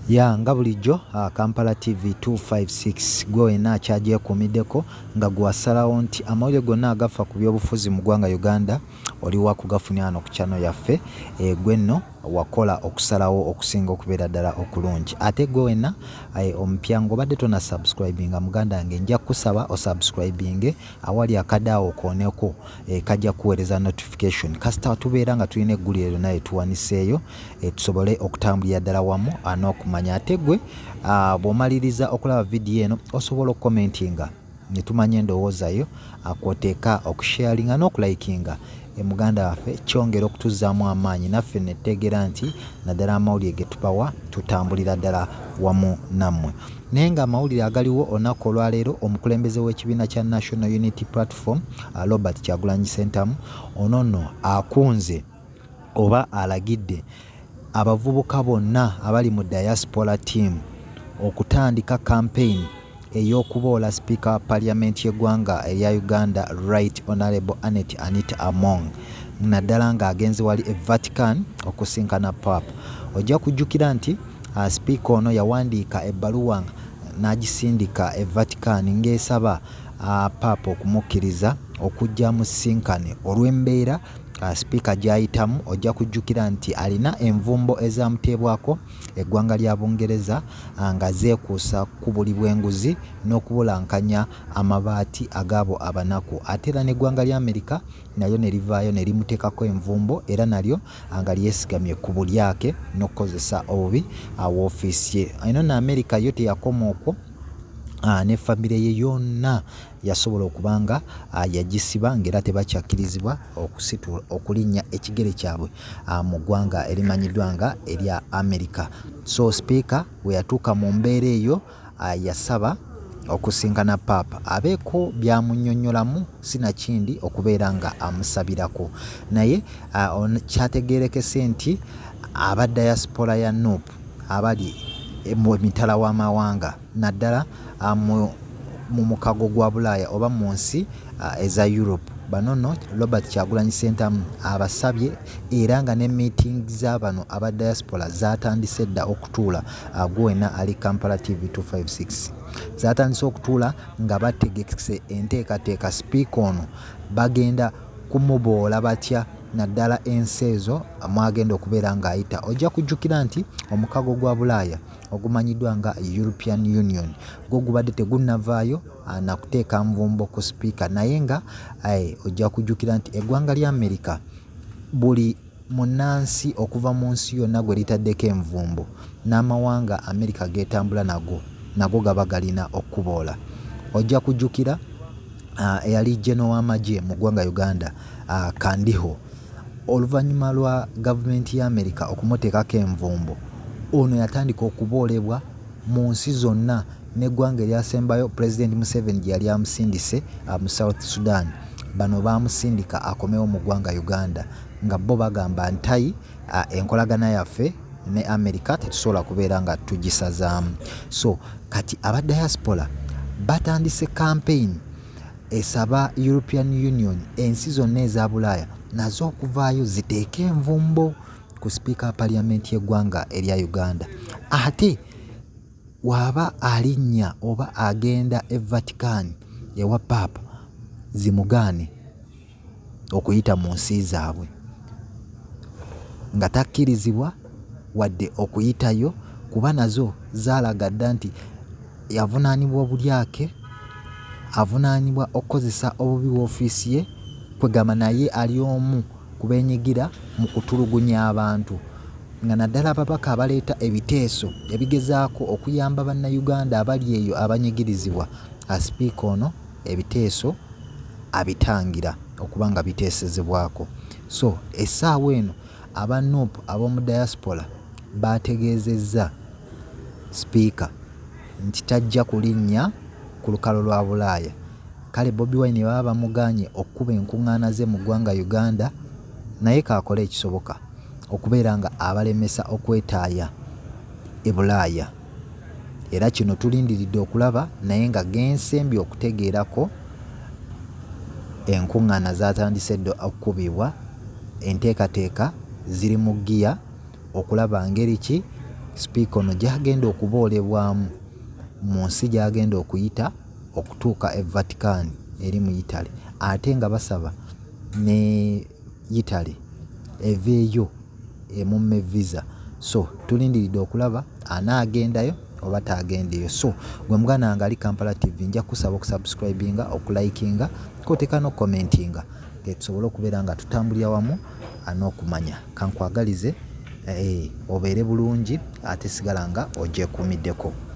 Ya nga bulijjo Kampala TV 256 gwe wena akyagyekuumiddeko nga gwasalawo nti amawulire gonna agafa ku byobufuzi mu ggwanga Uganda oli wa kugafunira wano ku channel yaffe gwe nno wakola okusalawo okusinga okubeera ddala okulungi ate gwe wena omupya ng'obadde tonna subscribinga muganda wange nja kusaba osubscribinge awali akadaawo okooneko kajja kuweereza notification kasita tubeera nga tulina eggulire lyonna lyetuwaniseeyo tusobole okutambulira ddala wamu n'okumanya ate gwe bw'omaliriza okulaba vidiyo eno osobola okukomentinga ne tumanya endowooza yo kwoteeka okusharinga n'okulayikinga muganda waffe kyongera okutuzaamu amaanyi naffe ne tutegeera nti naddala amawulire ge tubawa tutambulira ddala wamu nammwe naye nga amawulire agaliwo olunaku olwaleero omukulembeze w'ekibiina kya National Unity Platform Robert Kyagulanyi Ssentamu ono nno akunze oba alagidde abavubuka bonna abali mu diaspora team okutandika campaign ey'okuboola Speaker wa Parliament y'eggwanga erya Uganda Right Honorable Annette Anita Among naddala ng'agenze wali e Vatican okusinkana Papa. Ojja kujjukira nti Speaker ono yawandiika ebbaluwa n'agisindika e Vatican ng'esaba Papa okumukkiriza okujja mu sinkane olw'embeera Speaker gy'ayitamu. Ojja kujjukira nti alina envumbo ezamuteebwako eggwanga lya Bungereza nga zeekuusa ku buli bw'enguzi n'okubulankanya amabaati agaabo abanaku ate era n'eggwanga lya Amerika nalyo ne livaayo ne limuteekako envumbo era nalyo nga lyesigamye ku bulyake n'okukozesa obubi woofiisi ye. Eno ne Amerika yo teyakoma okwo ne famire ye yonna yasobola okubanga yagisiba ng'era tebakyakirizibwa okulinnya ekigere kyabwe mu ggwanga erimanyiddwa nga erya Amerika. So Speaker we yatuuka mu mbeera eyo yasaba okusinkana Papa abeeko byamunnyonnyolamu sinakindi okubeera nga amusabirako naye kyategeerekese nti aba diaspora ya NUP abali mu mitala w'amawanga naddala mu mukago gwa Bulaaya oba mu nsi eza Europe bano nno Robert Kyagulanyi Ssentamu abasabye era nga ne meeting z'abano aba diaspora zatandise dda okutuula gwe wena ali Kampala TV 256 zatandise okutuula nga bategekese enteekateeka Speaker ono bagenda kumuboola batya naddala ensi ezo mwagenda okubeera ng'ayita. Ojja kujjukira nti omukago gwa Bulaaya ogumanyiddwa nga European Union gwo gubadde tegunnavaayo nakuteeka nvumbo ku Speaker naye nga ojja kujjukira nti eggwanga lya Amerika buli munnansi okuva mu nsi yonna gwe litaddeko envumbo n'amawanga Amerika geetambula nago gaba galina okuboola. Ojja kujjukira eyali General w'amagye mu ggwanga Uganda Kandiho oluvannyuma lwa gavumenti ya Amerika okumuteekako envumbo ono yatandika okuboolebwa mu nsi zonna n'eggwanga eryasembayo President Museveni gye yali amusindise mu South Sudan bano baamusindika akomewo mu ggwanga Uganda nga bo bagamba ntayi enkolagana yaffe ne Amerika tetusobola kubeera nga tugisazaamu. So kati aba diaspora batandise campaign esaba European Union ensi zonna eza Bulaaya nazo okuvaayo ziteeke envumbo ku Speaker wa Parliament y'eggwanga erya Uganda ate waba alinnya oba agenda e Vatican ewa Papa zimugaane okuyita mu nsi zaabwe nga takkirizibwa wadde okuyitayo kuba nazo zaalaga dda nti yavunaanibwa obulyake avunaanibwa okukozesa obubi woofiisi ye kwegamba naye ali omu ku beenyigira mu kutulugunya abantu nga naddala ababaka abaleeta ebiteeso ebigezaako okuyamba bannayuganda abali eyo abanyigirizibwa Speaker ono ebiteeso abitangira okuba nga biteesezebwako. So essaawa eno aba NUP ab'omu diaspora baategeezezza Speaker nti tajja kulinnya ku lukalo lwa Bulaaya. Kale Bobi Wine baba bamuganye okuba enkuŋŋaana ze mu ggwanga Uganda naye kaakole ekisoboka okubeera nga abalemesa okwetaaya e Bulaaya era kino tulindiridde okulaba naye nga gensembye okutegeerako enkuŋŋaana zatandise dda okukubibwa enteekateeka ziri mu giya okulaba ngeri ki sipiika ono gyagenda okuboolebwamu mu nsi gyagenda okuyita okutuuka e Vatican eri mu Italy, ate nga basaba ne Italy eveeyo emumme visa. So tulindiridde okulaba anaagendayo oba taagendeyo. So gwe muganda wange ali Kampala TV nja kusaba okusubscribinga, okulikinga, kwoteeka n'okukomentinga tusobole okubeera nga tutambulira wamu n'okumanya. Kankwagalize obeere bulungi ate sigala nga ogyekuumiddeko.